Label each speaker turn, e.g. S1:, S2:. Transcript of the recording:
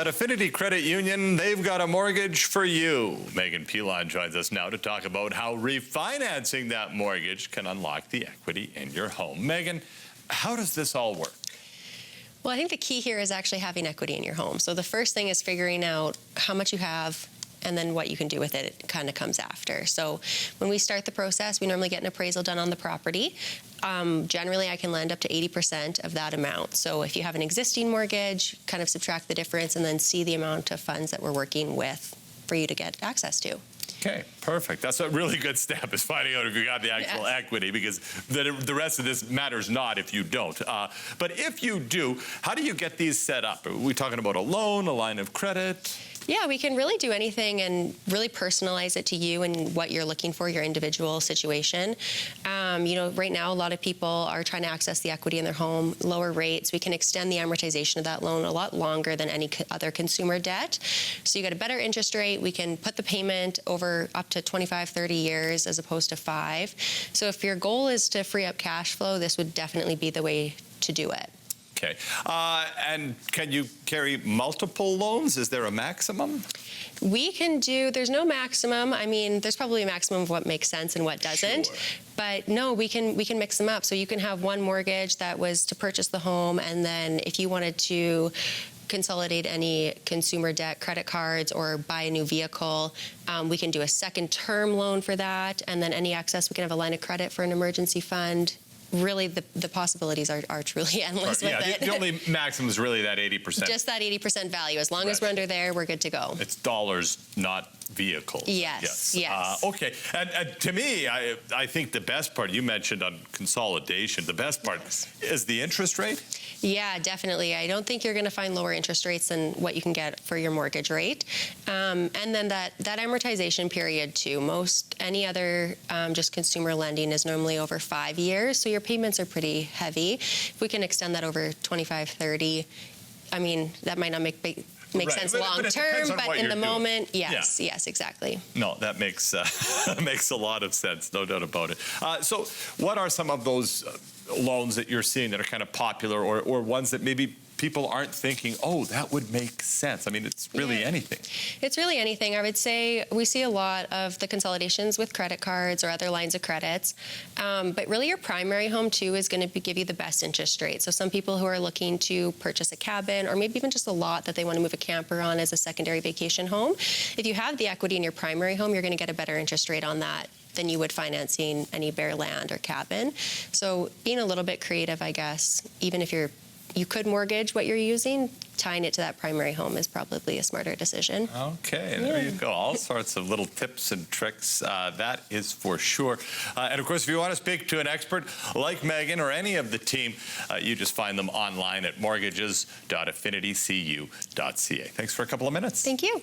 S1: At Affinity Credit Union, they've got a mortgage for you. Megan Pilon joins us now to talk about how refinancing that mortgage can unlock the equity in your home. Megan, how does this all work?
S2: Well, I think the key here is actually having equity in your home. So the first thing is figuring out how much you have, and then what you can do with it, it kind of comes after. So when we start the process, we normally get an appraisal done on the property. Generally, I can lend up to 80% of that amount. So if you have an existing mortgage, kind of subtract the difference and then see the amount of funds that we're working with for you to get access to.
S1: Okay, perfect. That's a really good step, is finding out if you got the actual equity, because the rest of this matters not if you don't. But if you do, how do you get these set up? Are we talking about a loan, a line of credit?
S2: Yeah, we can really do anything and really personalize it to you and what you're looking for, your individual situation. You know, right now, a lot of people are trying to access the equity in their home, lower rates. We can extend the amortization of that loan a lot longer than any other consumer debt. So you get a better interest rate. We can put the payment over up to 25, 30 years as opposed to 5. So if your goal is to free up cash flow, this would definitely be the way to do it.
S1: Okay. And can you carry multiple loans? Is there a maximum?
S2: We can do, there's no maximum. I mean, there's probably a maximum of what makes sense and what doesn't.
S1: Sure.
S2: But no, we can mix them up. So you can have one mortgage that was to purchase the home, and then if you wanted to consolidate any consumer debt, credit cards, or buy a new vehicle, we can do a second term loan for that. And then any excess, we can have a line of credit for an emergency fund. Really, the possibilities are truly endless with it.
S1: The only maximum is really that 80%.
S2: Just that 80% value. As long as we're under there, we're good to go.
S1: It's dollars, not vehicles.
S2: Yes.
S1: Okay. And to me, I think the best part, you mentioned on consolidation, the best part is the interest rate.
S2: Yeah, definitely. I don't think you're going to find lower interest rates than what you can get for your mortgage rate. And then that amortization period too. Most any other just consumer lending is normally over 5 years, so your payments are pretty heavy. If we can extend that over 25, 30, I mean, that might not make sense long term, but in the moment, yes, exactly.
S1: No, that makes makes a lot of sense, no doubt about it. So what are some of those loans that you're seeing that are kind of popular, or ones that maybe people aren't thinking, oh, that would make sense? I mean, it's really anything.
S2: It's really anything. I would say we see a lot of the consolidations with credit cards or other lines of credits. But really your primary home, too, is going to give you the best interest rate. So some people who are looking to purchase a cabin or maybe even just a lot that they want to move a camper on as a secondary vacation home, if you have the equity in your primary home, you're going to get a better interest rate on that than you would financing any bare land or cabin. So being a little bit creative, I guess, even if you could mortgage what you're using, tying it to that primary home is probably a smarter decision.
S1: Okay, there you go. All sorts of little tips and tricks, that is for sure. And of course, if you want to speak to an expert like Megan or any of the team, you just find them online at mortgages.affinitycu.ca. Thanks for a couple of minutes.
S2: Thank you.